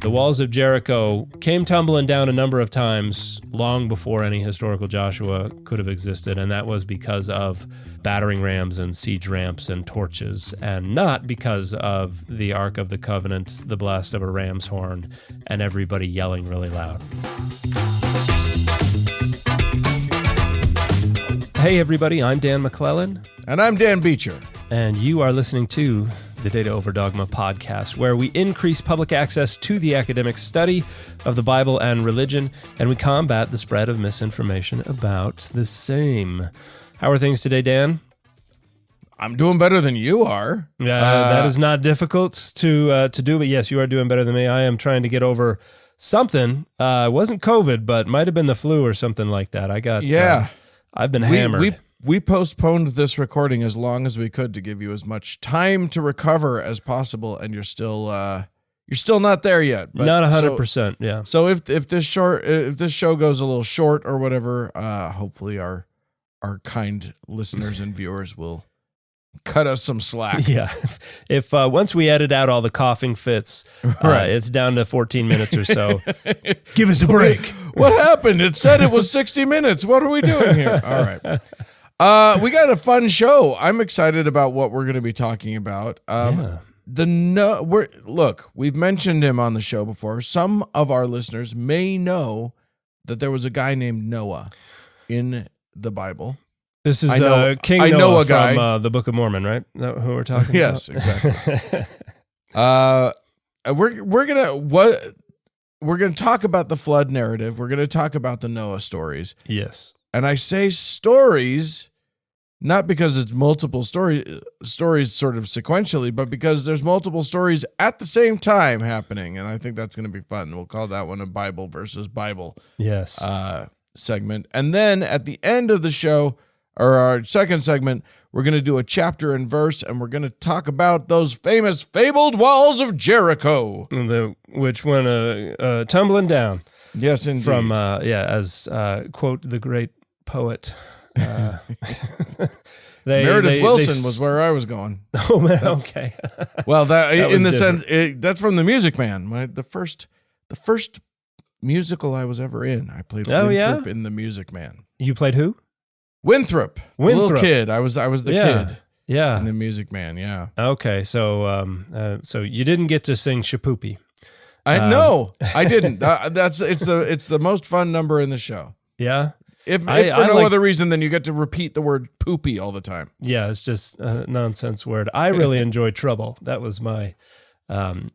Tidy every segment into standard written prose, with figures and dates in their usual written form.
The walls of Jericho came tumbling down a number of times long before any historical Joshua could have existed, and that was because of battering rams and siege ramps and torches, and not because of the Ark of the Covenant, the blast of a ram's horn, and everybody yelling really loud. Hey everybody, I'm Dan McClellan. And I'm Dan Beecher. And you are listening to the Data Over Dogma podcast, where we increase public access to the academic study of the Bible and religion, and we combat the spread of misinformation about the same. How are things today, Dan? I'm doing better than you are. That is not difficult to do, but yes, you are doing better than me. I am trying to get over something. It wasn't COVID, but might have been the flu or something like that. I've been hammered. We postponed this recording as long as we could to give you as much time to recover as possible, and you're still not there yet. But not 100%. Yeah. So if this show goes a little short or whatever, hopefully our kind listeners and viewers will cut us some slack. Yeah. If once we edit out all the coughing fits, right. It's down to 14 minutes or so. Give us a break. What happened? It said it was 60 minutes. What are we doing here? All right. We got a fun show. I'm excited about what we're going to be talking about. Look, we've mentioned him on the show before. Some of our listeners may know that there was a guy named Noah in the Bible. This is King Noah from the Book of Mormon, right? Is that who we're talking yes, about? Yes, exactly. We're gonna talk about the flood narrative. We're gonna talk about the Noah stories. Yes. And I say stories, not because it's multiple stories sort of sequentially, but because there's multiple stories at the same time happening. And I think that's going to be fun. We'll call that one a Bible versus Bible segment. And then at the end of the show, or our second segment, we're going to do a chapter and verse, and we're going to talk about those famous fabled walls of Jericho. Which went tumbling down. Yes, indeed. From, as quote the great poet. Meredith Wilson was where I was going. Oh man, okay. Well, that's from The Music Man. The first musical I was ever in. I played Winthrop in The Music Man. You played who? Winthrop. Little kid. I was the kid. Yeah. In The Music Man. Yeah. Okay, so so you didn't get to sing Shapoopy. No, I didn't. It's the most fun number in the show. Yeah. If for no other reason than you get to repeat the word poopy all the time. Yeah, it's just a nonsense word. I really enjoyed Trouble. That was my, that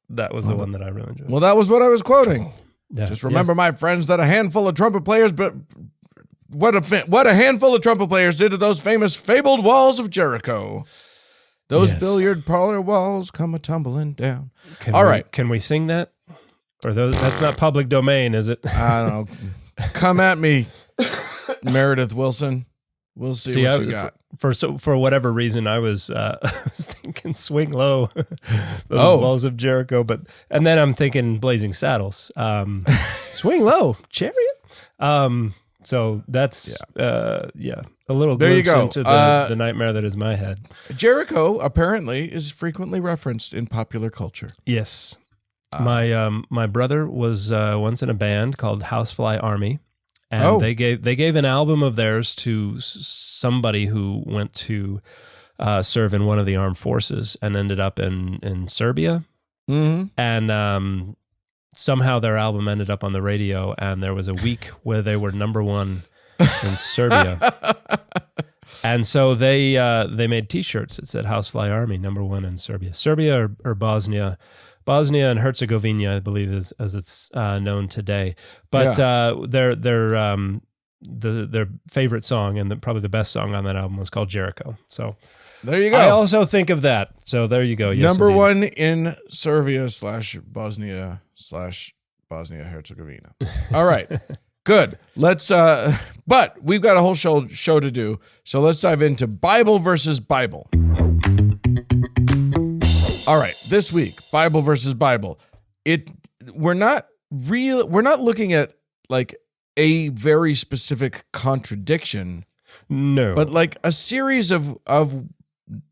was the one that I really enjoyed. Well, that was what I was quoting. Yeah. Just remember, my friends, that a handful of trumpet players, but what a handful of trumpet players did to those famous fabled walls of Jericho. Those billiard parlor walls come a-tumbling down. All right. Can we sing that? Or that's not public domain, is it? I don't know. Come at me, Meredith Wilson. We'll see what you got. For whatever reason, I was thinking Swing Low, those walls of Jericho, and then I'm thinking Blazing Saddles. Swing Low, Chariot. So that's a little glimpse into the nightmare that is my head. Jericho apparently is frequently referenced in popular culture. Yes. My brother was once in a band called Housefly Army, and they gave an album of theirs to somebody who went to serve in one of the armed forces and ended up in Serbia. Mm-hmm. And somehow their album ended up on the radio, and there was a week where they were number one in Serbia. And so they made T-shirts that said Housefly Army, number one in Serbia. Serbia or Bosnia. Bosnia and Herzegovina, I believe, as it's known today. But their favorite song and probably the best song on that album was called Jericho. So there you go. I also think of that. So there you go. Yes, number indeed. one in Serbia /Bosnia /Herzegovina. All right. Good. Let's but we've got a whole show to do. So let's dive into Bible versus Bible. All right, this week, Bible versus Bible. We're not looking at like a very specific contradiction. No. But like a series of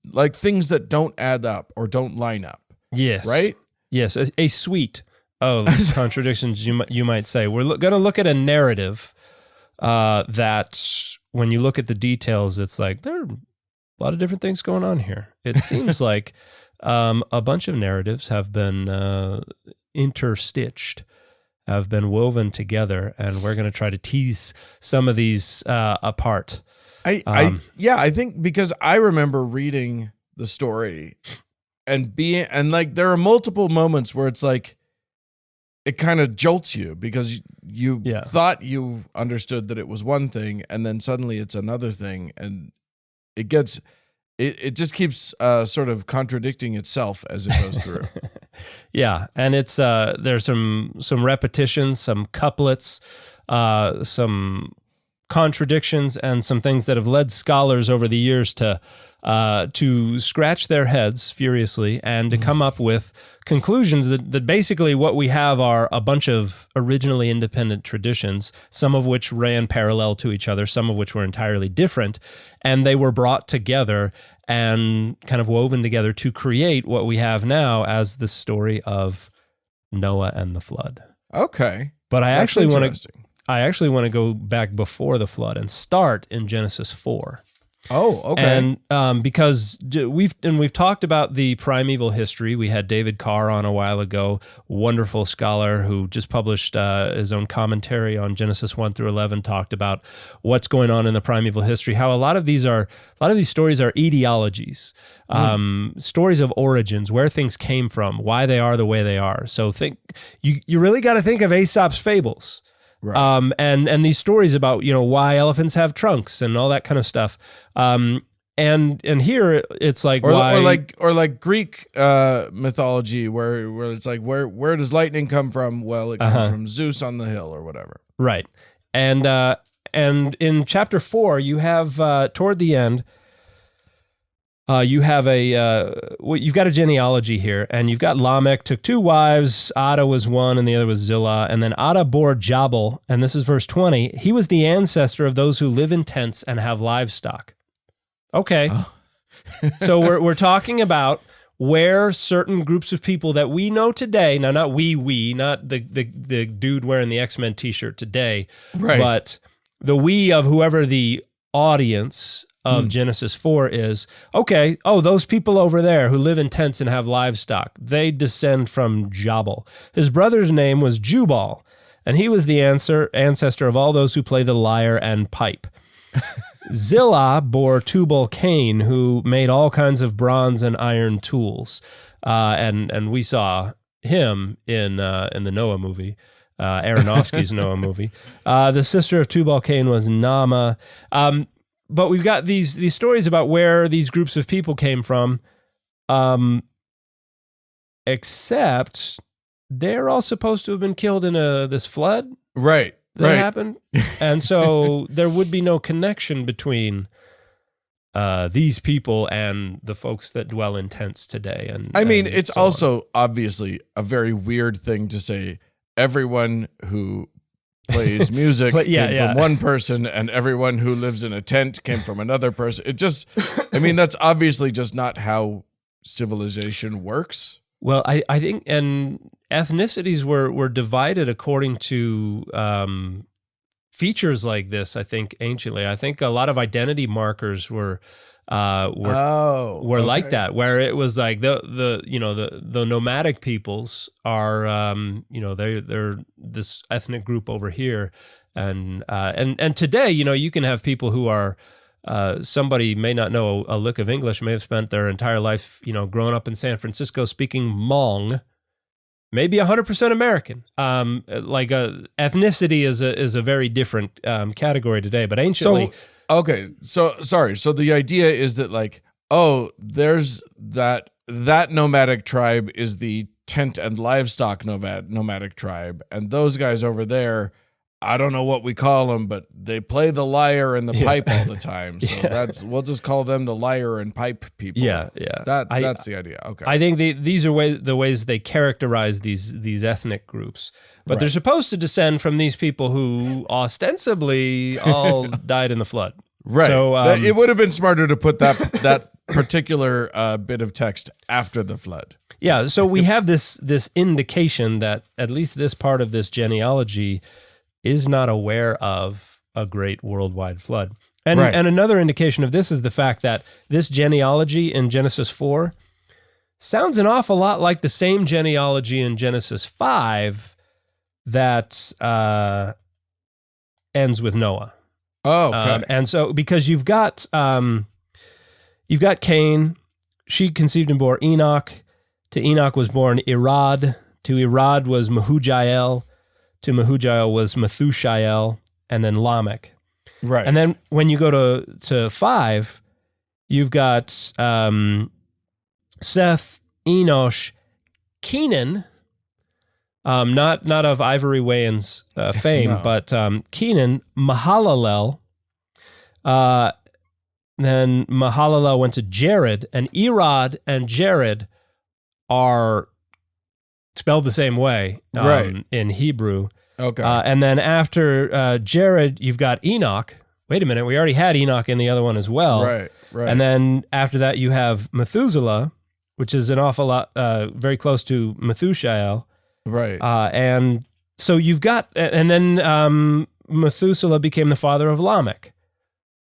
like things that don't add up or don't line up. Yes. Right? Yes, a suite of contradictions, you might say. We're going to look at a narrative that, when you look at the details, it's like there are a lot of different things going on here. It seems like a bunch of narratives have been interstitched, have been woven together, and we're going to try to tease some of these apart. I think because I remember reading the story and like there are multiple moments where it's like it kind of jolts you because you thought you understood that it was one thing, and then suddenly it's another thing, and it just keeps sort of contradicting itself as it goes through. Yeah, and it's there's some repetitions, some couplets, some contradictions, and some things that have led scholars over the years to scratch their heads furiously and to come up with conclusions that basically what we have are a bunch of originally independent traditions, some of which ran parallel to each other, some of which were entirely different, and they were brought together and kind of woven together to create what we have now as the story of Noah and the flood. Okay. But I actually want to go back before the flood and start in Genesis 4. Oh, okay. And because we've talked about the primeval history. We had David Carr on a while ago, wonderful scholar who just published his own commentary on Genesis 1 through 11. Talked about what's going on in the primeval history. How a lot of these stories are etiologies, stories of origins, where things came from, why they are the way they are. So you really got to think of Aesop's fables. Right. And these stories about, why elephants have trunks and all that kind of stuff. And here it's like or like Greek mythology where it's like where does lightning come from? Well, it comes from Zeus on the hill or whatever. Right. And in chapter 4 you have toward the end you have you've got a genealogy here, and you've got Lamech took 2 wives. Ada was one, and the other was Zillah. And then Ada bore Jabal, and this is verse 20. He was the ancestor of those who live in tents and have livestock. Okay, so we're talking about where certain groups of people that we know today. Now, not not the dude wearing the X-Men T-shirt today, right? But the we of whoever the audience of Genesis 4 is, okay, those people over there who live in tents and have livestock, they descend from Jabal. His brother's name was Jubal, and he was the ancestor of all those who play the lyre and pipe. Zillah bore Tubal-Cain, who made all kinds of bronze and iron tools, and we saw him in the Noah movie. Aronofsky's Noah movie. The sister of Tubal-Cain was Naamah. But we've got these stories about where these groups of people came from, except they're all supposed to have been killed in this flood, right? That happened, and so there would be no connection between these people and the folks that dwell in tents today. And I mean, it's so also obviously a very weird thing to say. Everyone who plays music came from one person, and everyone who lives in a tent came from another person. It just, that's obviously just not how civilization works. Well, I think, and ethnicities were divided according to features like this. I think anciently, I think a lot of identity markers were like that, where it was like the nomadic peoples are they're this ethnic group over here, and today you can have people who are somebody may not know a lick of English, may have spent their entire life growing up in San Francisco speaking Hmong, maybe 100% American. Ethnicity is a very different category today, but anciently. Okay, so sorry. So the idea is that there's that nomadic tribe is the tent and livestock nomadic tribe, and those guys over there, I don't know what we call them, but they play the lyre and the pipe all the time. So we'll just call them the lyre and pipe people. Yeah. That's the idea. Okay. I think these are the ways they characterize these ethnic groups. But they're supposed to descend from these people who ostensibly all died in the flood. Right. So it would have been smarter to put that particular bit of text after the flood. Yeah, so we have this indication that at least this part of this genealogy is not aware of a great worldwide flood. And and another indication of this is the fact that this genealogy in Genesis 4 sounds an awful lot like the same genealogy in Genesis 5 that ends with Noah. Oh, okay. And so because you've got Cain, she conceived and bore Enoch. To Enoch was born Irad. To Irad was Mehujael. To Mehujael was Methushael, and then Lamech. Right. And then when you go to 5, you've got Seth, Enosh, Kenan, not of Ivory Wayans fame, No. but Kenan, Mahalalel. Then Mahalalel went to Jared, and Irad and Jared are spelled the same way in Hebrew. Okay. And then after Jared, you've got Enoch. Wait a minute, we already had Enoch in the other one as well. Right. And then after that, you have Methuselah, which is an awful lot, very close to Methushael. Right. And so you've got, and then Methuselah became the father of Lamech,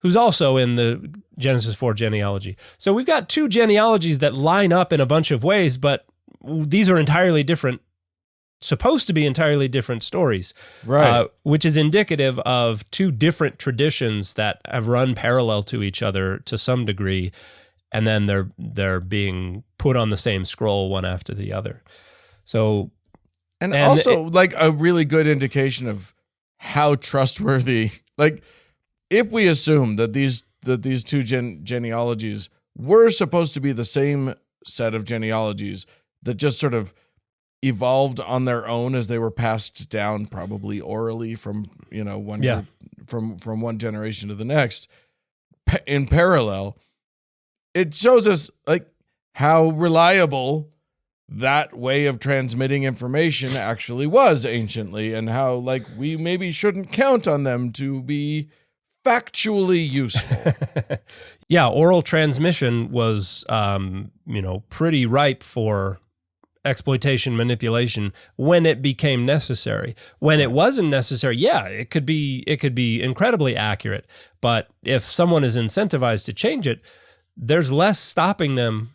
who's also in the Genesis 4 genealogy. So we've got 2 genealogies that line up in a bunch of ways, but these are supposed to be entirely different stories, Right. Which is indicative of 2 different traditions that have run parallel to each other to some degree, and then they're being put on the same scroll one after the other. So, and also like a really good indication of how trustworthy, like if we assume that these 2 genealogies were supposed to be the same set of genealogies that just sort of evolved on their own as they were passed down, probably orally from from one generation to the next in parallel, it shows us like how reliable that way of transmitting information actually was anciently, and how like we maybe shouldn't count on them to be factually useful. Yeah, oral transmission was pretty ripe for exploitation, manipulation when it became necessary. When it wasn't necessary, yeah, it could be incredibly accurate. But if someone is incentivized to change it, there's less stopping them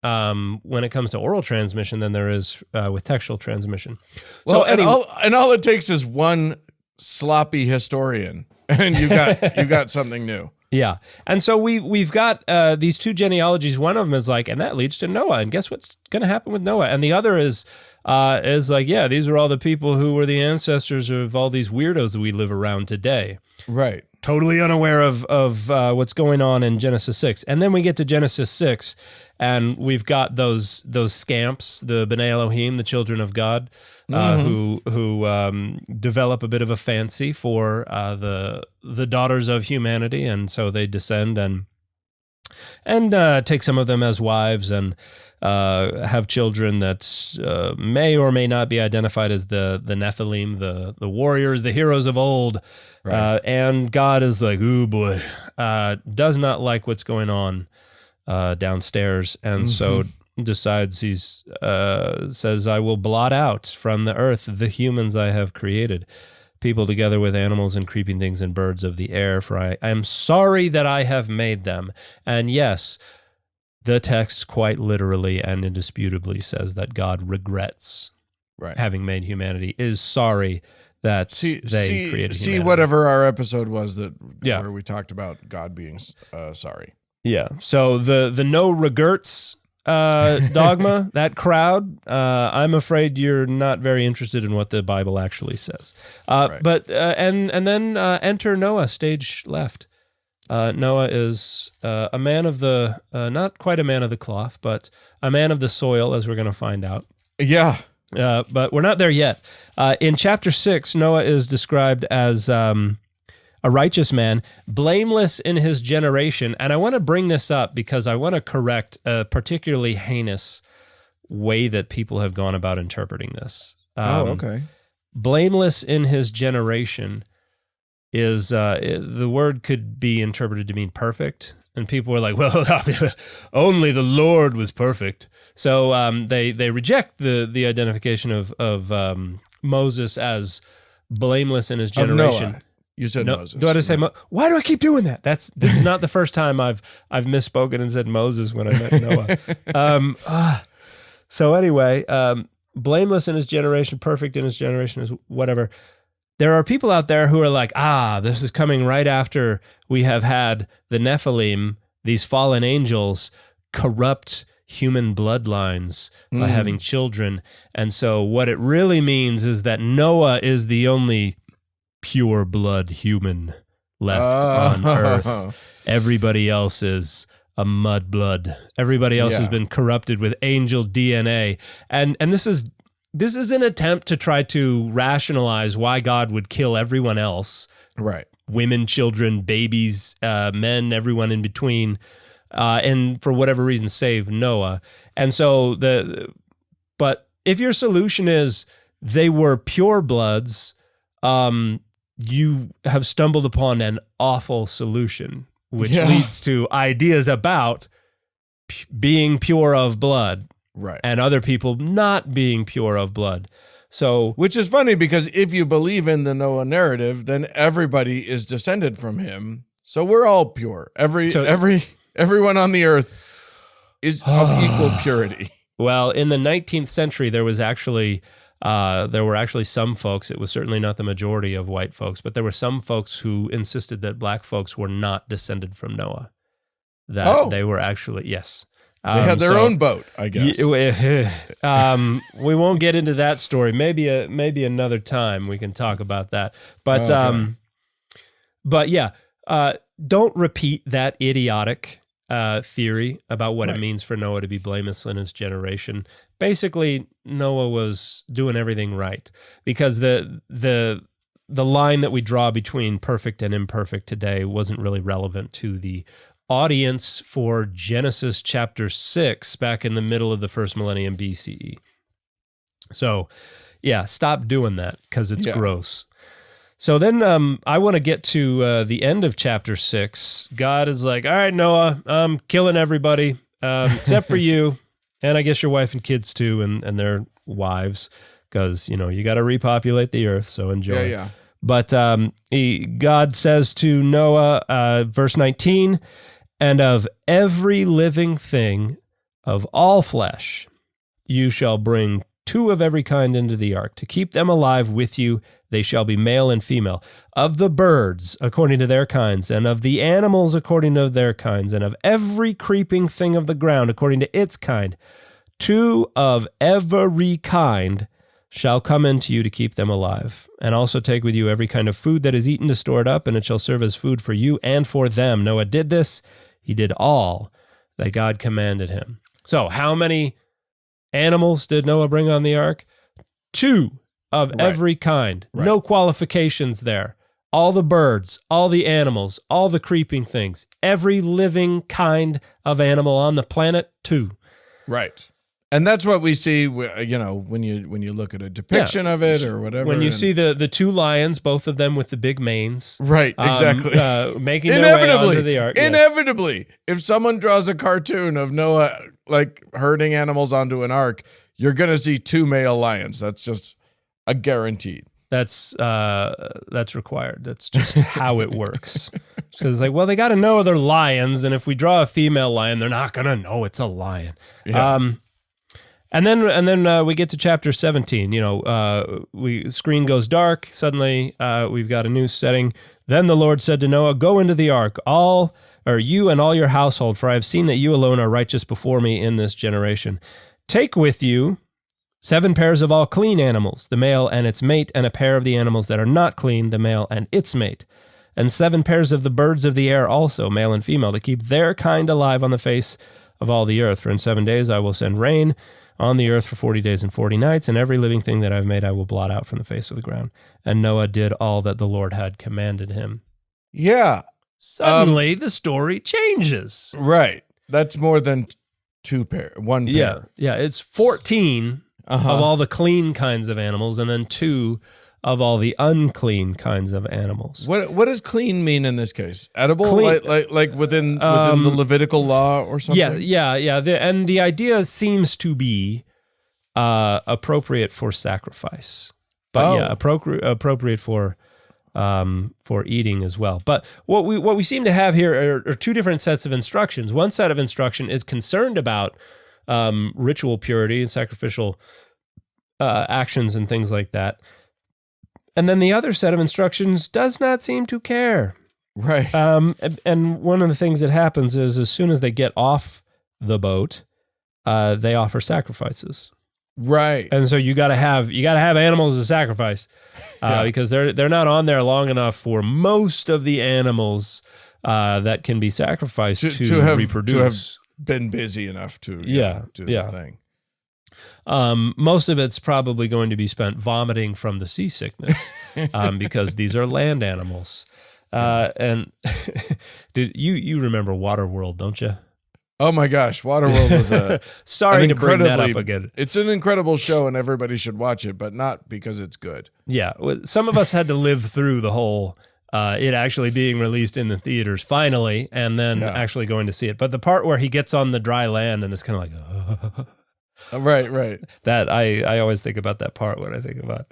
when it comes to oral transmission than there is with textual transmission. Well, so all it takes is one sloppy historian, and you got something new. Yeah. And so we've got these 2 genealogies. One of them is like, and that leads to Noah. And guess what's going to happen with Noah? And the other is like, yeah, these are all the people who were the ancestors of all these weirdos that we live around today. Right. Totally unaware of what's going on in Genesis 6. And then we get to Genesis 6, and we've got those scamps, the B'nai Elohim, the children of God, who develop a bit of a fancy for the daughters of humanity, and so they descend and take some of them as wives and have children that may or may not be identified as the Nephilim, the warriors, the heroes of old. Right. And God is like, ooh boy, does not like what's going on downstairs, and so decides says, I will blot out from the earth the humans I have created, people together with animals and creeping things and birds of the air, for I am sorry that I have made them. And yes, the text quite literally and indisputably says that God regrets having made humanity, is sorry that they created humanity. Whatever our episode was where we talked about God being sorry. Yeah. So the no regrets dogma, that crowd, I'm afraid you're not very interested in what the Bible actually says. But and then enter Noah, stage left. Noah is a man of the not quite a man of the cloth, but a man of the soil, as we're going to find out. Yeah. But we're not there yet. In chapter 6, Noah is described as a righteous man, blameless in his generation. And I want to bring this up because I want to correct a particularly heinous way that people have gone about interpreting this. Okay. Blameless in his generation is the word could be interpreted to mean perfect. And people were like, well, only the Lord was perfect. So they reject the identification of Moses as blameless in his generation. Of Noah. You said Moses. Do I just say why do I keep doing that? This is not the first time I've misspoken and said Moses when I meant Noah. So anyway, blameless in his generation, perfect in his generation is whatever. There are people out there who are like, this is coming right after we have had the Nephilim, these fallen angels, corrupt human bloodlines by having children. And so what it really means is that Noah is the only pure blood human left on earth. Everybody else is a mud blood. Everybody else has been corrupted with angel DNA. And this is an attempt to try to rationalize why God would kill everyone else. Right. Women, children, babies, men, everyone in between, and for whatever reason save Noah. And so but if your solution is they were pure bloods, you have stumbled upon an awful solution, which leads to ideas about being pure of blood. Right. And other people not being pure of blood. So, which is funny because if you believe in the Noah narrative, then everybody is descended from him. So we're all pure. Everyone on the earth is of equal purity. Well, in the 19th century, there were actually some folks, it was certainly not the majority of white folks, but there were some folks who insisted that black folks were not descended from Noah. That they were actually, yes. They had their own boat, I guess. We won't get into that story. Maybe another time we can talk about that. But don't repeat that idiotic theory about what it means for Noah to be blameless in his generation. Basically, Noah was doing everything right because the line that we draw between perfect and imperfect today wasn't really relevant to the audience for Genesis chapter 6 back in the middle of the first millennium BCE. So, stop doing that because it's gross. So then I want to get to the end of chapter 6. God is like, all right, Noah, I'm killing everybody except for you, and I guess your wife and kids too, and their wives, because, you got to repopulate the earth, so enjoy. Yeah. But God says to Noah, verse 19, and of every living thing of all flesh, you shall bring 2 of every kind into the ark to keep them alive with you. They shall be male and female. Of the birds, according to their kinds, and of the animals, according to their kinds, and of every creeping thing of the ground, according to its kind, 2 of every kind shall come into you to keep them alive. And also take with you every kind of food that is eaten to store it up, and it shall serve as food for you and for them. Noah did this. He did all that God commanded him. So how many animals did Noah bring on the ark? 2 of every kind. Right. No qualifications there. All the birds, all the animals, all the creeping things, every living kind of animal on the planet, 2. Right. And that's what we see, when you look at a depiction of it or whatever. When you see the 2 lions, both of them with the big manes. Right, exactly. Making their way onto the ark. Inevitably, if someone draws a cartoon of Noah, like, herding animals onto an ark, you're going to see 2 male lions. That's just a guaranteed. That's required. That's just how it works. Because they got to know they're lions, and if we draw a female lion, they're not going to know it's a lion. Yeah. And then we get to chapter 17. Screen goes dark. Suddenly, we've got a new setting. Then the Lord said to Noah, "Go into the ark, you and all your household, for I have seen that you alone are righteous before me in this generation. Take with you 7 pairs of all clean animals, the male and its mate, and a pair of the animals that are not clean, the male and its mate, and 7 pairs of the birds of the air also, male and female, to keep their kind alive on the face of all the earth. For in 7 days I will send rain on the earth for 40 days and 40 nights, and every living thing that I've made I will blot out from the face of the ground." And Noah did all that the Lord had commanded him. Yeah. Suddenly, the story changes. Right. That's more than 1 pair. Yeah. It's 14 of all the clean kinds of animals, and then 2 of all the unclean kinds of animals. What does clean mean in this case? Edible, Clean- like within the Levitical law or something? Yeah. And the idea seems to be appropriate for sacrifice, but appropriate for eating as well. But what we seem to have here are two different sets of instructions. One set of instruction is concerned about ritual purity and sacrificial actions and things like that. And then the other set of instructions does not seem to care. Right. And one of the things that happens is as soon as they get off the boat, they offer sacrifices. Right. And so you got to have animals to sacrifice because they're not on there long enough for most of the animals that can be sacrificed to reproduce. To have been busy enough to do the thing. Most of it's probably going to be spent vomiting from the seasickness because these are land animals. And you remember Waterworld, don't you? Oh my gosh, Waterworld was sorry to bring that up again. It's an incredible show and everybody should watch it, but not because it's good. Yeah, some of us had to live through the whole it actually being released in the theaters finally, and then actually going to see it. But the part where he gets on the dry land and it's kind of like, right. That I always think about that part when I think about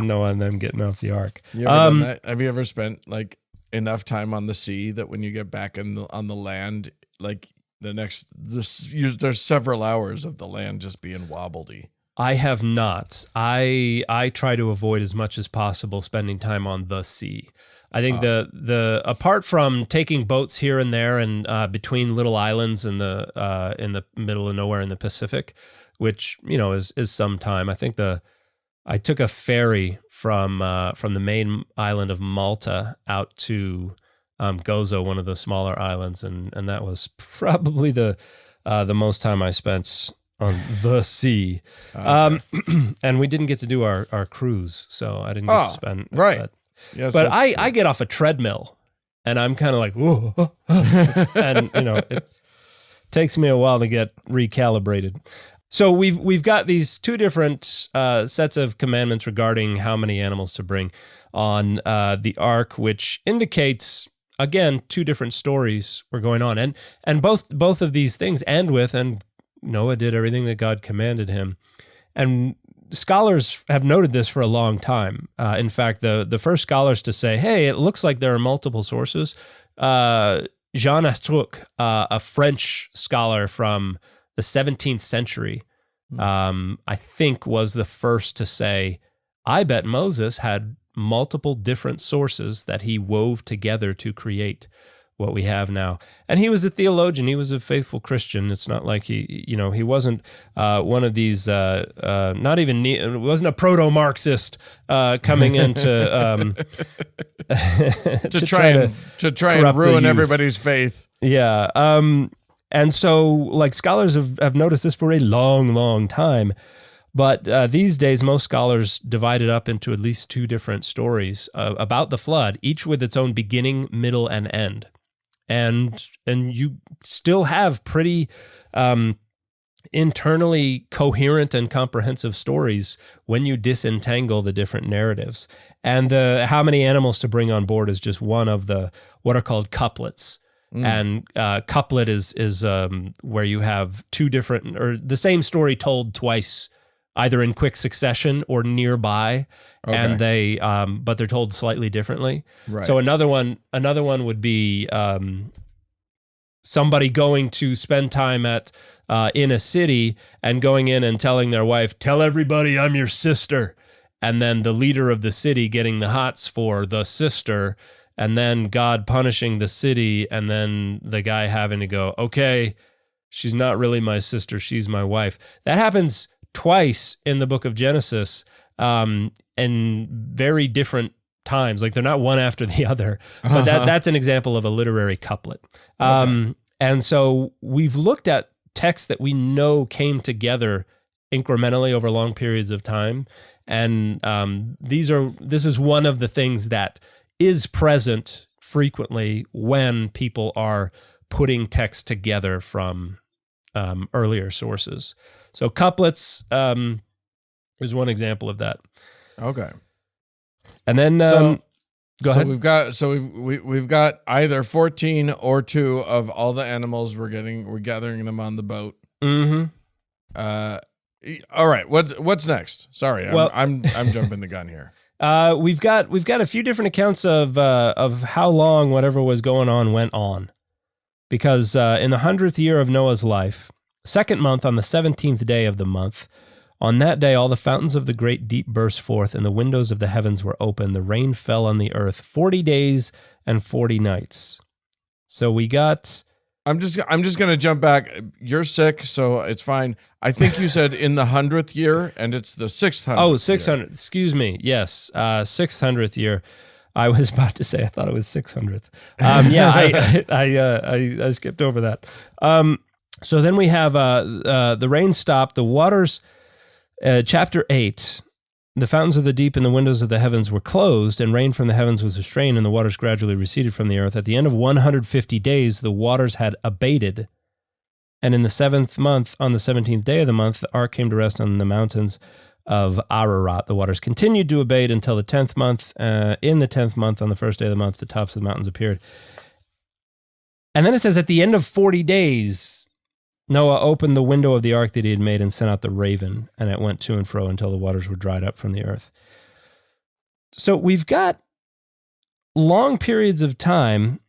Noah and them getting off the ark. You ever done that? Have you ever spent like enough time on the sea that when you get back on the land, like there's several hours of the land just being wobbledy? I have not. I try to avoid as much as possible spending time on the sea. I think the apart from taking boats here and there and between little islands in the middle of nowhere in the Pacific, which is some time. I think I took a ferry from the main island of Malta out to Gozo, one of the smaller islands, and that was probably the most time I spent on the sea. And we didn't get to do our cruise, so I didn't get to spend right. Yes, but I get off a treadmill and I'm kind of like, whoa, and it takes me a while to get recalibrated. So we've got these two different sets of commandments regarding how many animals to bring on the ark, which indicates, again, two different stories were going on, and both of these things end with, and Noah did everything that God commanded him. And scholars have noted this for a long time. In fact, the first scholars to say, hey, it looks like there are multiple sources. Jean Astruc, a French scholar from the 17th century, I think was the first to say, I bet Moses had multiple different sources that he wove together to create what we have now. And he was a theologian. He was a faithful Christian. It's not like he wasn't one of these, wasn't a proto-Marxist coming in to try and ruin everybody's faith. Yeah. And so like scholars have noticed this for a long, long time. But these days, most scholars divide it up into at least two different stories about the flood, each with its own beginning, middle, and end. And you still have pretty internally coherent and comprehensive stories when you disentangle the different narratives. And how many animals to bring on board is just one of the what are called couplets. And couplet is where you have two different or the same story told twice, either in quick succession or nearby, and but they're told slightly differently. Right. So another one would be somebody going to spend time in a city and going in and telling their wife, "Tell everybody I'm your sister," and then the leader of the city getting the hots for the sister, and then God punishing the city, and then the guy having to go, "Okay, she's not really my sister; she's my wife." That happens twice in the book of Genesis, and very different times. Like they're not one after the other, but that's an example of a literary couplet. And so we've looked at texts that we know came together incrementally over long periods of time. And this is one of the things that is present frequently when people are putting texts together from earlier sources. So couplets is one example of that. Okay. And then go ahead. We've got either 14 or 2 of all the animals we're gathering them on the boat. Mm-hmm. All right, what's next? Sorry, I'm jumping the gun here. We've got a few different accounts of how long whatever was going on went on, because in the 100th year of Noah's life, 2nd month on the 17th day of the month, on that day all the fountains of the great deep burst forth, and the windows of the heavens were open. The rain fell on the earth 40 days and 40 nights. So we got. I'm just gonna jump back. You're sick, so it's fine. I think you said in the 100th year, and it's the 600th. Oh, 600. Year. Excuse me. Yes, 600th year. I was about to say I thought it was 600th. I skipped over that. So then we have the rain stopped. The waters. Chapter 8. The fountains of the deep and the windows of the heavens were closed, and rain from the heavens was restrained, and the waters gradually receded from the earth. At the end of 150 days, the waters had abated. And in the 7th month, on the 17th day of the month, the ark came to rest on the mountains of Ararat. The waters continued to abate until the 10th month. In the 10th month, on the first day of the month, the tops of the mountains appeared. And then it says, at the end of 40 days, Noah opened the window of the ark that he had made and sent out the raven, and it went to and fro until the waters were dried up from the earth. So we've got long periods of time,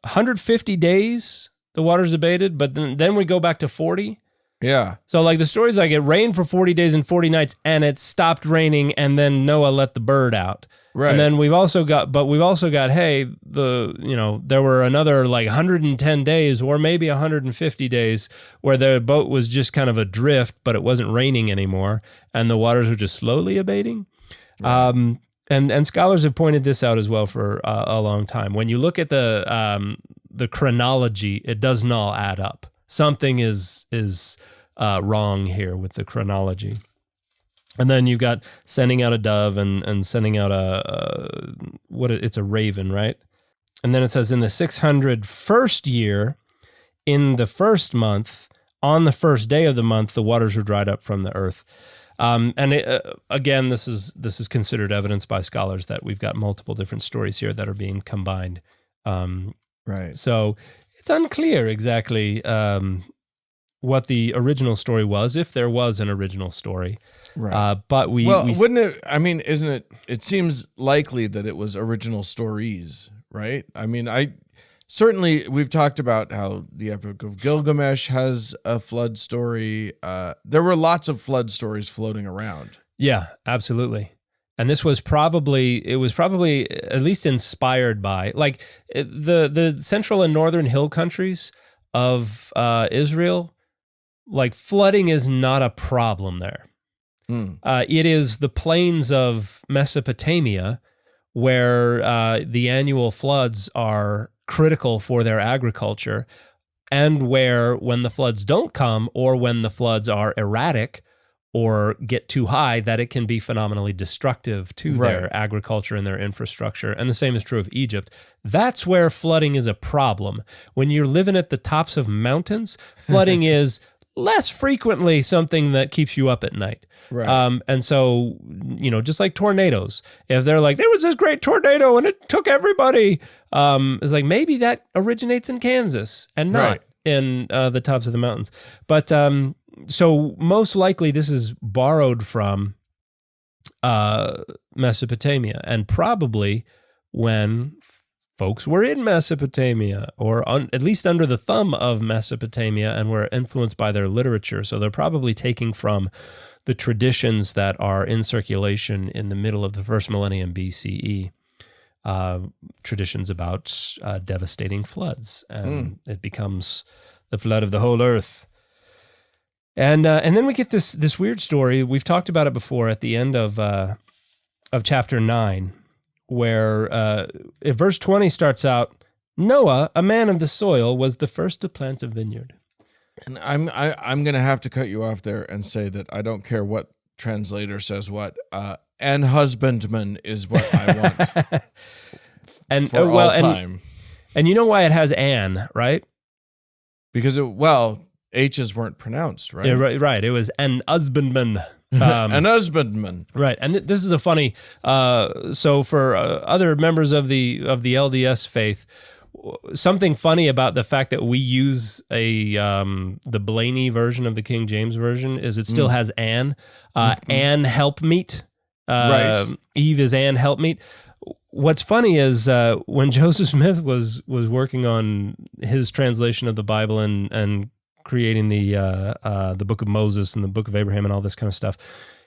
150 days, the waters abated, but then we go back to 40. Yeah. So like the stories like it rained for 40 days and 40 nights, and it stopped raining, and then Noah let the bird out. Right. And then we've also got, hey, there were another like 110 days or maybe 150 days where the boat was just kind of adrift, but it wasn't raining anymore, and the waters were just slowly abating. Right. And scholars have pointed this out as well for a long time. When you look at the chronology, it does not add up. Something is wrong here with the chronology. And then you've got sending out a dove and sending out it's a raven, right? And then it says in the 601st year, in the 1st month, on the 1st day of the month, the waters were dried up from the earth. Again, this is considered evidence by scholars that we've got multiple different stories here that are being combined. Right. So it's unclear exactly what the original story was, if there was an original story. Right. But wouldn't it? I mean, isn't it? It seems likely that it was original stories, right? I mean, certainly we've talked about how the Epic of Gilgamesh has a flood story. There were lots of flood stories floating around. Yeah, absolutely. And this was probably at least inspired by, like, the central and northern hill countries of Israel. Like, flooding is not a problem there. It is the plains of Mesopotamia where the annual floods are critical for their agriculture, and where when the floods don't come, or when the floods are erratic or get too high, that it can be phenomenally destructive to their agriculture and their infrastructure. And the same is true of Egypt. That's where flooding is a problem. When you're living at the tops of mountains, flooding is less frequently something that keeps you up at night. Right. And so, just like tornadoes, if they're like, there was this great tornado and it took everybody, it's like, maybe that originates in Kansas and not in the tops of the mountains. But so most likely this is borrowed from Mesopotamia, and probably when folks were in Mesopotamia, or at least under the thumb of Mesopotamia, and were influenced by their literature. So they're probably taking from the traditions that are in circulation in the middle of the first millennium BCE, traditions about devastating floods, and it becomes the flood of the whole earth. And then we get this weird story. We've talked about it before at the end of chapter 9. Where verse 20 starts out, Noah, a man of the soil, was the first to plant a vineyard. And I'm going to have to cut you off there and say that I don't care what translator says what. And husbandman is what I want. And for all time. And you know why it has an, right? Because H's weren't pronounced, right? Yeah, right. It was an husbandman. An husbandman. Right, and this is a funny. So for other members of the LDS faith, something funny about the fact that we use the Blaney version of the King James version is it still has Anne. Anne helpmeet. Right. Eve is Anne helpmeet. What's funny is when Joseph Smith was working on his translation of the Bible and creating the Book of Moses and the Book of Abraham and all this kind of stuff,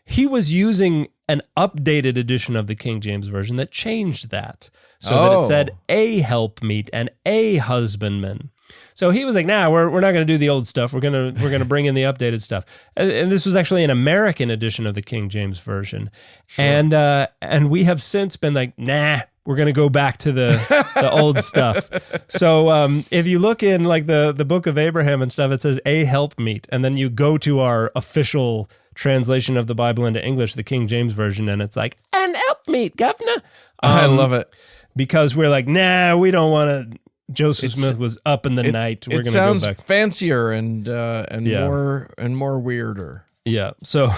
he was using an updated edition of the King James Version that changed that so that it said a helpmeet and a husbandman. So he was like, "Nah, we're not going to do the old stuff. We're gonna bring in the updated stuff." And this was actually an American edition of the King James Version, sure. And we have since been like, "Nah, we're going to go back to the old stuff." So if you look in like the Book of Abraham and stuff, it says a helpmeet, and then you go to our official translation of the Bible into English, the King James Version, and it's like an helpmeet, governor. I love it because we're like, nah, we don't want to. Joseph Smith was up in the night. We're going to go back. It sounds fancier and more weirder. Yeah. So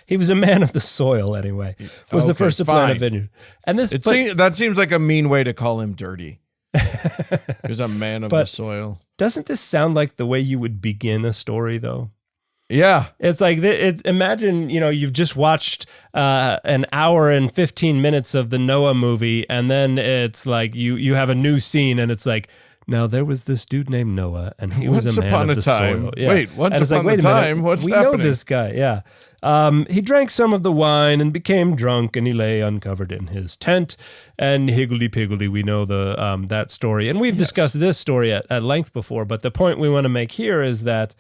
he was a man of the soil anyway. Was the first to plant a vineyard. And that seems like a mean way to call him dirty. He was a man of the soil. Doesn't this sound like the way you would begin a story though? Yeah. It's like, imagine, you've just watched an hour and 15 minutes of the Noah movie, and then it's like you have a new scene, and it's like, now there was this dude named Noah, and he was a man of the soil. Yeah. Wait, once upon a time, what's happening? We know this guy, yeah. He drank some of the wine and became drunk, and he lay uncovered in his tent, and higgledy-piggledy, we know that story. And we've discussed this story at length before, but the point we want to make here is that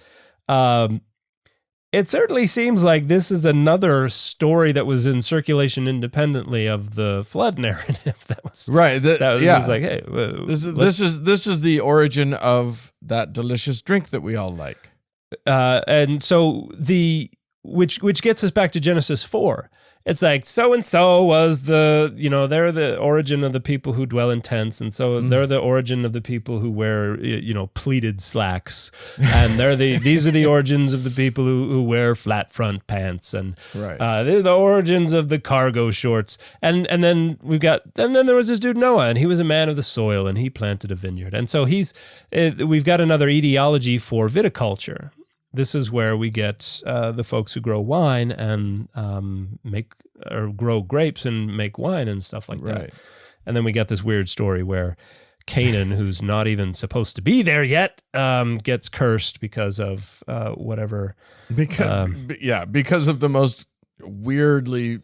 it certainly seems like this is another story that was in circulation independently of the flood narrative. That was right. Just like, hey, this is the origin of that delicious drink that we all like. And so which gets us back to Genesis 4. It's like so and so was they're the origin of the people who dwell in tents, and so they're the origin of the people who wear pleated slacks, and these are the origins of the people who wear flat front pants, and they're the origins of the cargo shorts, and then then there was this dude Noah, and he was a man of the soil, and he planted a vineyard, and so we've got another etiology for viticulture. This is where we get the folks who grow wine and grow grapes and make wine and stuff like that. And then we get this weird story where Canaan, who's not even supposed to be there yet, gets cursed because of whatever. Because of the most weirdly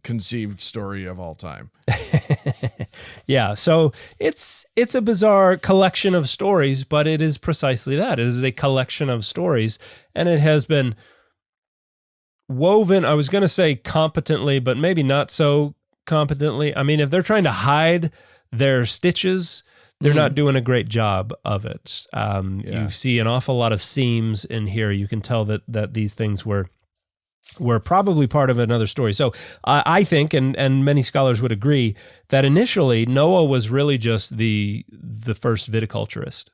conceived story of all time. Yeah, so it's a bizarre collection of stories, but it is precisely that. It is a collection of stories, and it has been woven, I was going to say competently, but maybe not so competently. I mean, if they're trying to hide their stitches, they're not doing a great job of it. You see an awful lot of seams in here. You can tell that these things were probably part of another story. So I think, and many scholars would agree, that initially Noah was really just the first viticulturist.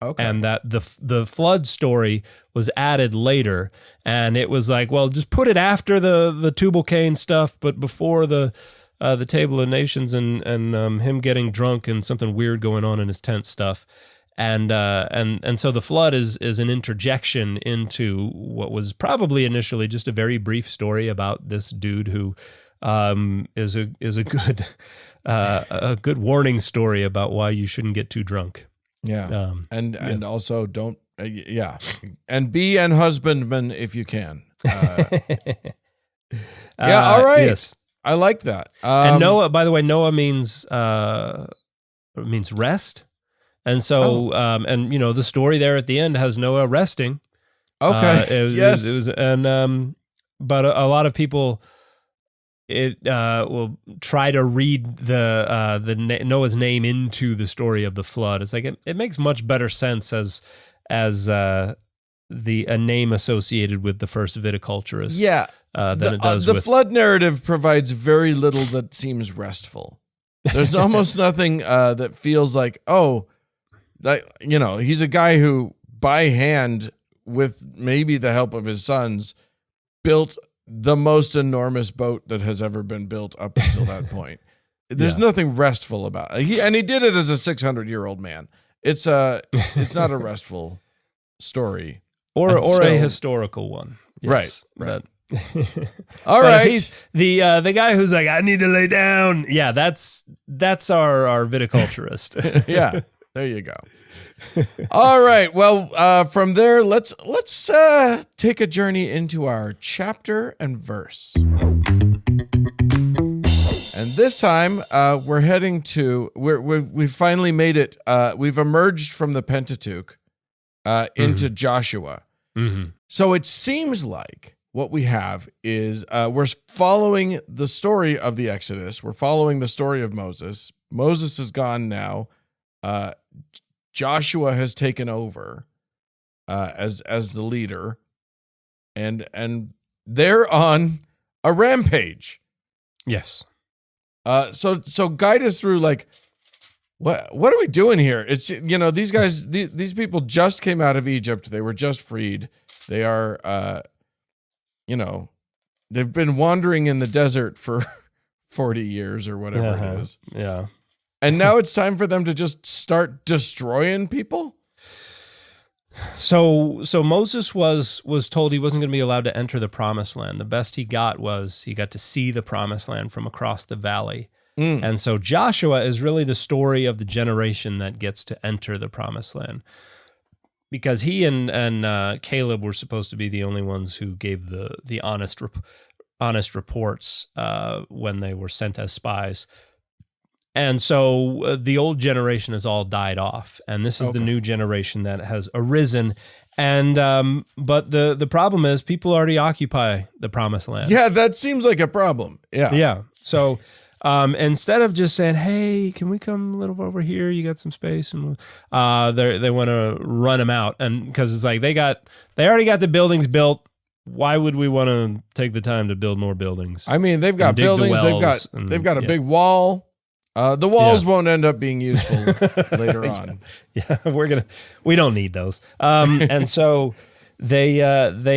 Okay. And that the flood story was added later, and it was like, well, just put it after the Tubal Cain stuff, but before the Table of Nations and him getting drunk and something weird going on in his tent stuff. And so the flood is an interjection into what was probably initially just a very brief story about this dude who is a good warning story about why you shouldn't get too drunk. Yeah, and also don't and be an husbandman if you can. All right. Yes, I like that. And Noah, by the way, Noah means rest. And so, the story there at the end has Noah resting. Okay. It was, but a lot of people will try to read the Noah's name into the story of the flood. It's like it makes much better sense as a name associated with the first viticulturist. Yeah. Than it does the flood narrative provides very little that seems restful. There's almost nothing that feels like, he's a guy who by hand, with maybe the help of his sons, built the most enormous boat that has ever been built up until that point. There's nothing restful about it. And he did it as a 600-year-old man. It's not a restful story. Or a historical one. Yes, right. All right. He's the guy who's like, I need to lay down. Yeah, that's our viticulturist. Yeah, there you go. All right. Well, from there, let's take a journey into our chapter and verse. And this time, we're heading to we've finally made it. We've emerged from the Pentateuch into Joshua. Mm-hmm. So it seems like what we have is we're following the story of the Exodus. We're following the story of Moses. Moses is gone now. Joshua has taken over as the leader, and they're on a rampage. Yes. So guide us through, like, what are we doing here? It's, these guys, these people just came out of Egypt. They were just freed. They are, they've been wandering in the desert for 40 years or whatever it is. Yeah. And now it's time for them to just start destroying people? So Moses was told he wasn't going to be allowed to enter the promised land. The best he got was he got to see the promised land from across the valley. And so Joshua is really the story of the generation that gets to enter the promised land, because he and Caleb were supposed to be the only ones who gave the honest reports when they were sent as spies. And so the old generation has all died off, and this is the new generation that has arisen. And but the problem is people already occupy the promised land. Yeah, that seems like a problem. Yeah. So instead of just saying, "Hey, can we come a little over here? You got some space?" and they want to run them out, and because it's like they already got the buildings built. Why would we want to take the time to build more buildings? I mean, they've got buildings. They've got a big wall. The walls won't end up being useful later on. Yeah, we don't need those. And so they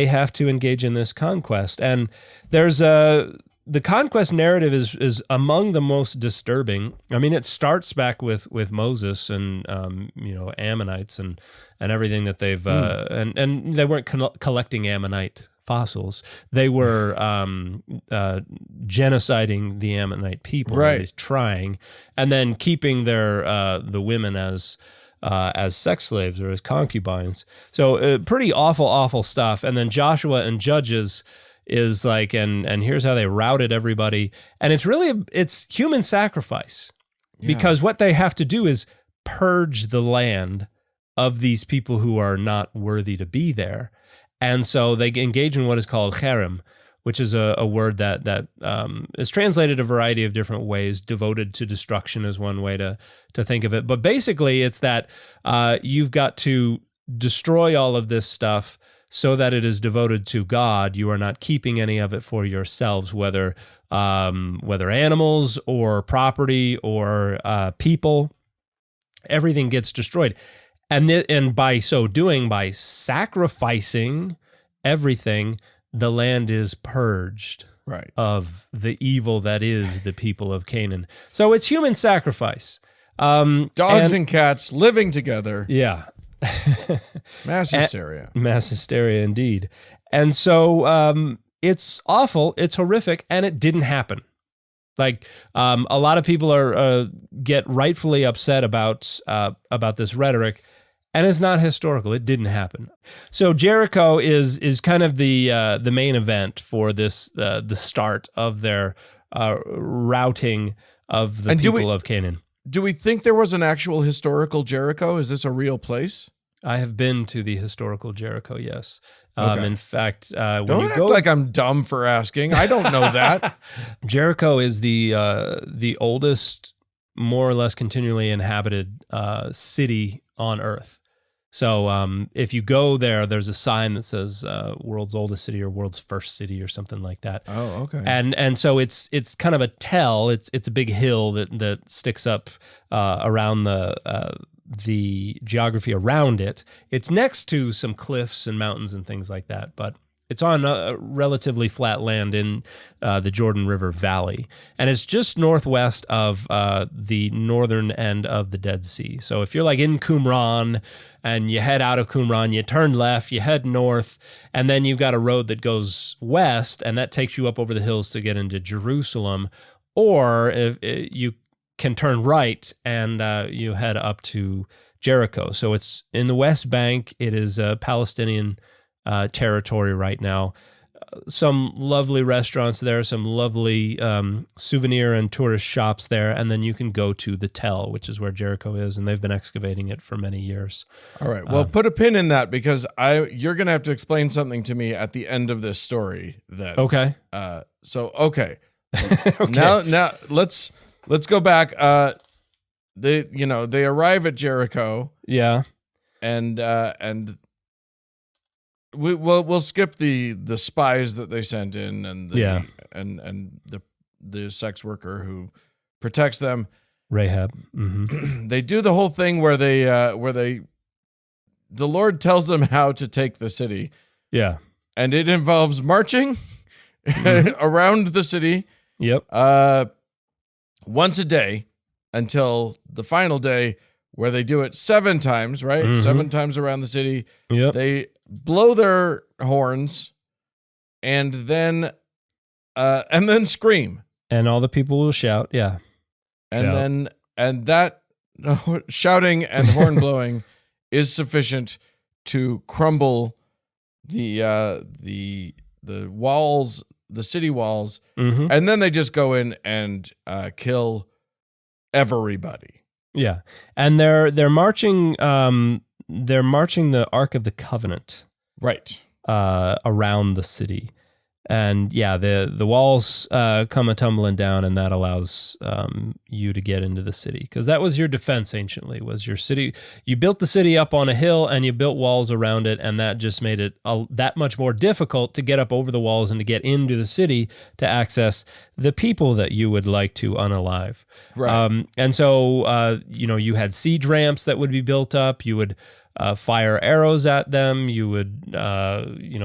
have to engage in this conquest. And there's the conquest narrative is among the most disturbing. I mean, it starts back with Moses and Ammonites and everything that they've and they weren't collecting Ammonite fossils. They were genociding the Ammonite people, right? At least trying, and then keeping their the women as sex slaves or as concubines. So pretty awful stuff. And then Joshua and Judges is like, and here's how they routed everybody. And it's human sacrifice, because what they have to do is purge the land of these people who are not worthy to be there. And so they engage in what is called cherem, which is a word that is translated a variety of different ways. Devoted to destruction is one way to think of it. But basically, it's that you've got to destroy all of this stuff so that it is devoted to God. You are not keeping any of it for yourselves, whether animals or property or people. Everything gets destroyed. And by so doing, by sacrificing everything, the land is purged of the evil that is the people of Canaan. So it's human sacrifice. Dogs and cats living together. Yeah. Mass hysteria. Mass hysteria, indeed. And so it's awful, it's horrific, and it didn't happen. Like a lot of people get rightfully upset about this rhetoric, and it's not historical. It didn't happen. So Jericho is kind of the main event for this the start of their routing of the people of Canaan. Do we think there was an actual historical Jericho? Is this a real place? I have been to the historical Jericho. Yes. Okay. In fact, don't act like I'm dumb for asking. I don't know that. Jericho is the oldest, more or less continually inhabited city on Earth. So if you go there, there's a sign that says "World's Oldest City" or "World's First City" or something like that. Oh, okay. And so it's kind of a tell. It's a big hill that sticks up around the geography around it. It's next to some cliffs and mountains and things like that. But it's on a relatively flat land in the Jordan River Valley, and it's just northwest of the northern end of the Dead Sea. So if you're like in Qumran and you head out of Qumran, you turn left, you head north, and then you've got a road that goes west, and that takes you up over the hills to get into Jerusalem. Or if you can turn right and you head up to Jericho. So it's in the West Bank. It is Palestinian territory right now. Some lovely restaurants there, some lovely souvenir and tourist shops there, and then you can go to the Tell, which is where Jericho is, and they've been excavating it for many years. All right. Well, put a pin in that because you're going to have to explain something to me at the end of this story. Then okay. Okay. Now let's go back. They arrive at Jericho. Yeah. And we'll skip the spies that they sent in and the sex worker who protects them, Rahab. Mm-hmm. They do the whole thing where the Lord tells them how to take the city. Yeah. And it involves marching around the city. Yep. Once a day until the final day where they do it 7 times, right? Mm-hmm. 7 times around the city. Yep. They blow their horns and then scream. And all the people will shout. Yeah. And that shouting and horn blowing is sufficient to crumble the walls, the city walls, and then they just go in and kill everybody. Yeah, and they're marching. They're marching the Ark of the Covenant, right, around the city, and the walls come a tumbling down, and that allows you to get into the city, because that was your defense anciently. Was your city? You built the city up on a hill, and you built walls around it, and that just made it that much more difficult to get up over the walls and to get into the city to access the people that you would like to unalive. Right. And so you had siege ramps that would be built up. You would fire arrows at them. You would,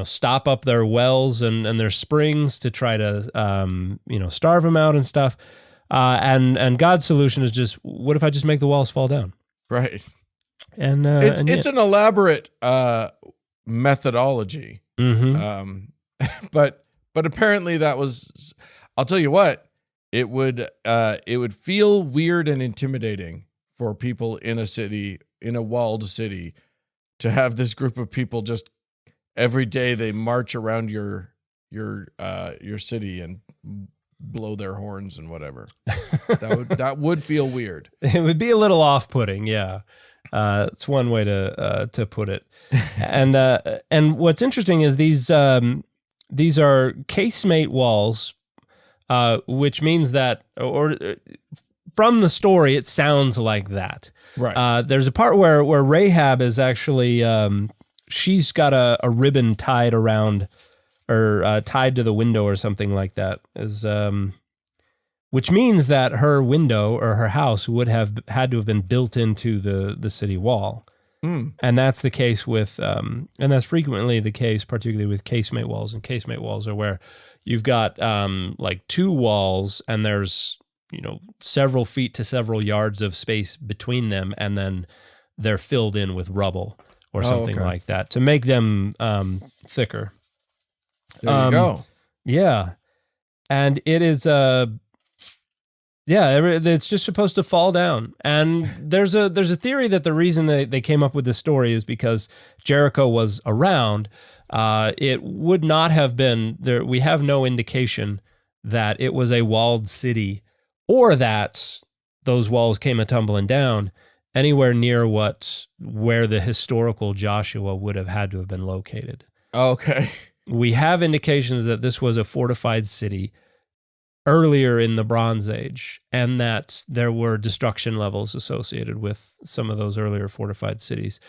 stop up their wells and their springs to try to, starve them out and stuff. And God's solution is just, what if I just make the walls fall down? Right. And it's an elaborate methodology. Mm-hmm. But apparently that was, I'll tell you what, it would feel weird and intimidating for people in a city, in a walled city, to have this group of people just every day they march around your city and blow their horns and whatever. That would feel weird. It would be a little off-putting, yeah. It's one way to put it. And what's interesting is these are casemate walls, which means that, or from the story, it sounds like that. Right. There's a part where Rahab is actually, she's got a ribbon tied around, or tied to the window or something like that, which means that her window or her house would have had to have been built into the city wall. Mm. And that's the case with, and that's frequently the case, particularly with casemate walls. And casemate walls are where you've got like 2 walls, and there's several feet to several yards of space between them, and then they're filled in with rubble or something like that to make them thicker. There you go. Yeah. And it is it's just supposed to fall down. And there's a theory that the reason they came up with this story is because Jericho was around. It would not have been there. We have no indication that it was a walled city, or that those walls came a-tumbling down anywhere near where the historical Joshua would have had to have been located. Okay. We have indications that this was a fortified city earlier in the Bronze Age, and that there were destruction levels associated with some of those earlier fortified cities.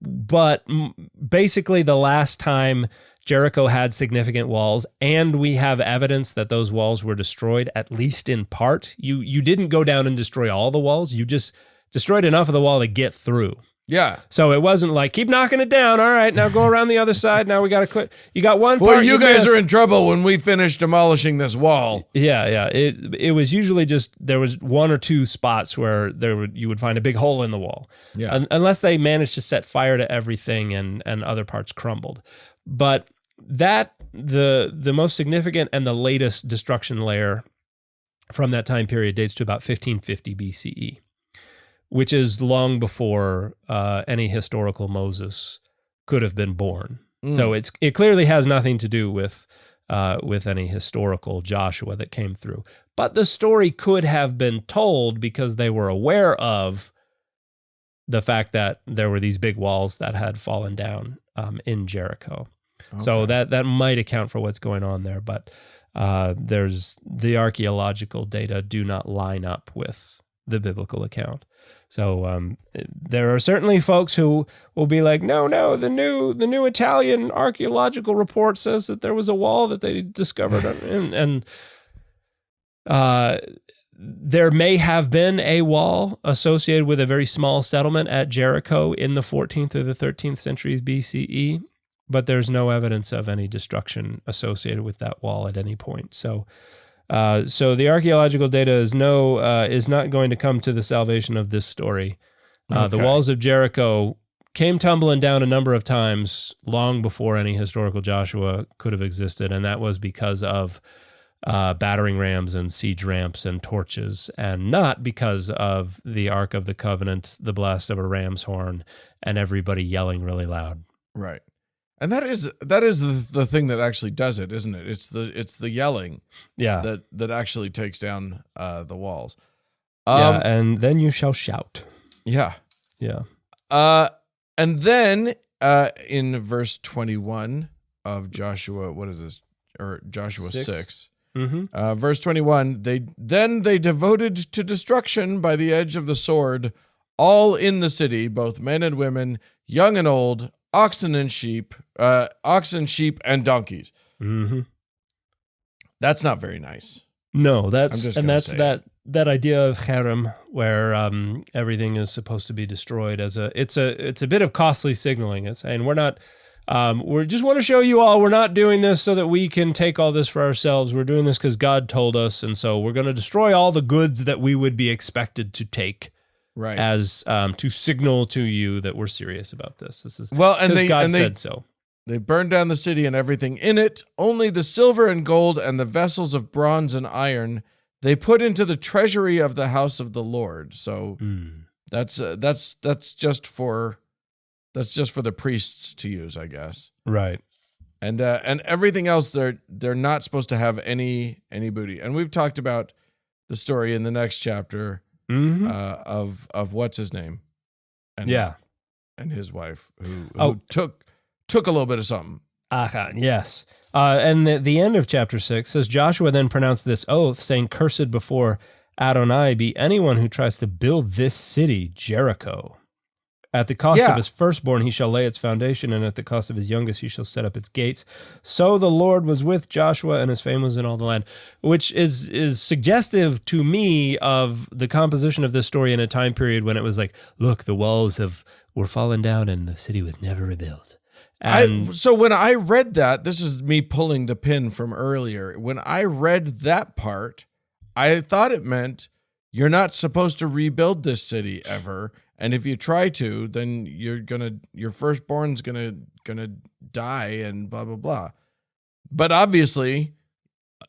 But basically, the last time Jericho had significant walls, and we have evidence that those walls were destroyed, at least in part. You didn't go down and destroy all the walls. You just destroyed enough of the wall to get through. Yeah. So it wasn't like, keep knocking it down. All right, now go around the other side. Now we got to quit. You got one Boy, part. you guys missed. are in trouble when we finish demolishing this wall. Yeah. It was usually just, there was one or two spots where you would find a big hole in the wall. Yeah. Unless they managed to set fire to everything and other parts crumbled. But the most significant and the latest destruction layer from that time period dates to about 1550 BCE. Which is long before any historical Moses could have been born. So it clearly has nothing to do with any historical Joshua that came through. But the story could have been told because they were aware of the fact that there were these big walls that had fallen down in Jericho. Okay. So that might account for what's going on there. But there's the archaeological data do not line up with the biblical account. So there are certainly folks who will be like, no, the new Italian archaeological report says that there was a wall that they discovered, and there may have been a wall associated with a very small settlement at Jericho in the 14th or the 13th centuries BCE, but there's no evidence of any destruction associated with that wall at any point. So the archaeological data is not going to come to the salvation of this story. The walls of Jericho came tumbling down a number of times long before any historical Joshua could have existed, and that was because of battering rams and siege ramps and torches, and not because of the Ark of the Covenant, the blast of a ram's horn, and everybody yelling really loud. Right. And that is the thing that actually does it, isn't it? It's the yelling, that actually takes down the walls. And then you shall shout. Yeah. And then in verse 21 of Joshua, what is this? Or Joshua 6. Mm-hmm. Verse 21. They devoted to destruction by the edge of the sword all in the city, both men and women, young and old, oxen, sheep, and donkeys. Mm-hmm. That's not very nice. No, that's that idea of harem where everything is supposed to be destroyed it's a bit of costly signaling. It's saying we just want to show you all we're not doing this so that we can take all this for ourselves. We're doing this because God told us, and so we're going to destroy all the goods that we would be expected to take. Right. As to signal to you that we're serious about this. This is God said so. They burned down the city and everything in it. Only the silver and gold and the vessels of bronze and iron they put into the treasury of the house of the Lord. So that's just for the priests to use, I guess. Right. And everything else they're not supposed to have any booty. And we've talked about the story in the next chapter. Mm-hmm. Of what's his name, and his wife who took a little bit of something. Achan, yes. And the end of chapter 6 says, Joshua then pronounced this oath, saying, "Cursed before Adonai be anyone who tries to build this city, Jericho. At the cost of his firstborn he shall lay its foundation, and at the cost of his youngest he shall set up its gates. So the Lord was with Joshua, and his fame was in all the land," which is suggestive to me of the composition of this story in a time period when it was like, look, the walls were fallen down and the city was never rebuilt. So when I read that, this is me pulling the pin from earlier. When I read that part, I thought it meant you're not supposed to rebuild this city ever. And if you try to, then your firstborn's gonna die and blah blah blah. But obviously,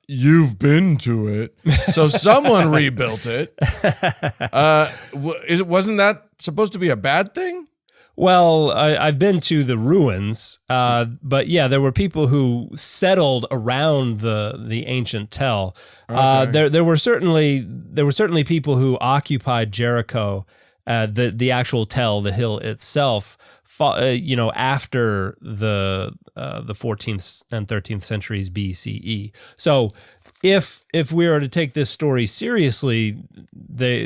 you've been to it, so someone rebuilt it. Wasn't that supposed to be a bad thing? Well, I've been to the ruins, but yeah, there were people who settled around the ancient tell. Okay. There were certainly people who occupied Jericho. The actual tell, the hill itself, after the 14th and 13th centuries BCE. So, if we are to take this story seriously,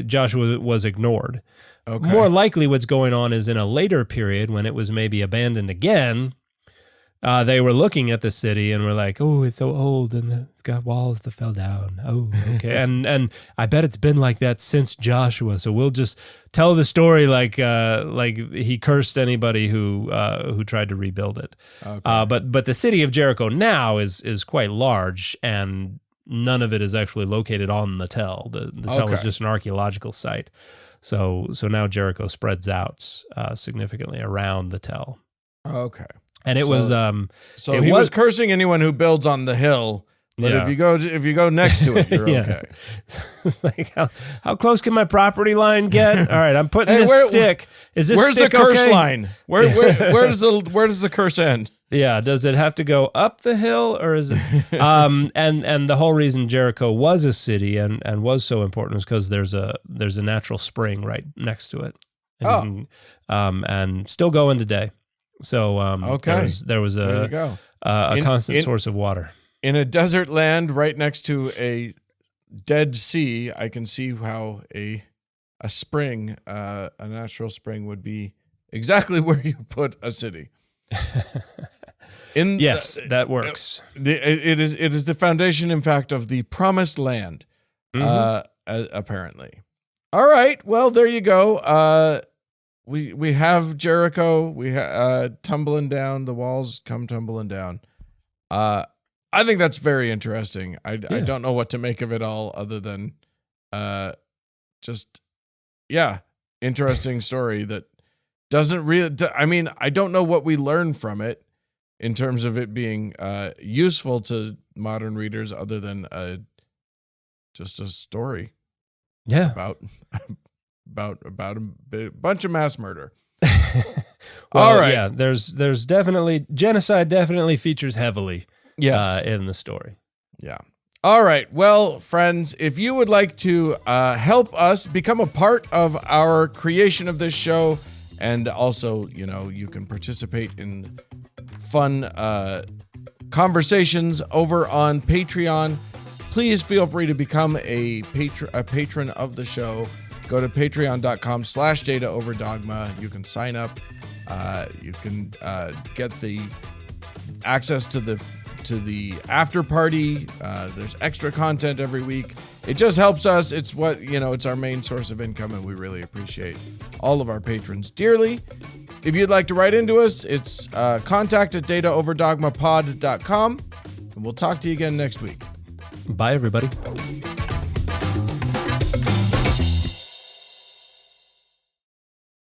Joshua was ignored. Okay. More likely, what's going on is in a later period when it was maybe abandoned again. They were looking at the city and were like, "Oh, it's so old and it's got walls that fell down." Oh, okay. and I bet it's been like that since Joshua. So we'll just tell the story like he cursed anybody who tried to rebuild it. Okay. But the city of Jericho now is quite large, and none of it is actually located on the tell. The tell is just an archaeological site. So now Jericho spreads out significantly around the tell. Okay. And it was so he was cursing anyone who builds on the hill, but if you go next to it, you're okay. It's like how close can my property line get? All right, I'm putting this stick. Is this where's stick the curse okay? line? Where does the curse end? Yeah, does it have to go up the hill, or is it? And the whole reason Jericho was a city and was so important was because there's a natural spring right next to it, and still going today. So there was a constant source of water in a desert land right next to a dead sea. I can see how a spring, a natural spring, would be exactly where you put a city. That works. It is the foundation, in fact, of the promised land. Apparently. All right. Well, there you go. We have Jericho. We tumbling down. The walls come tumbling down. I think that's very interesting. I don't know what to make of it all, other than interesting story that doesn't really. I mean, I don't know what we learn from it in terms of it being useful to modern readers, other than just a story. Yeah. About a bunch of mass murder. All right. Yeah, there's definitely genocide definitely features heavily in the story. Yeah. All right. Well, friends, if you would like to help us become a part of our creation of this show, and also, you can participate in fun conversations over on Patreon, please feel free to become a patron of the show. Go to patreon.com/Data Over Dogma. You can sign up. You can get the access to the after party. There's extra content every week. It just helps us. It's it's our main source of income, and we really appreciate all of our patrons dearly. If you'd like to write into us, it's contact@dataoverdogmapod.com, and we'll talk to you again next week. Bye, everybody.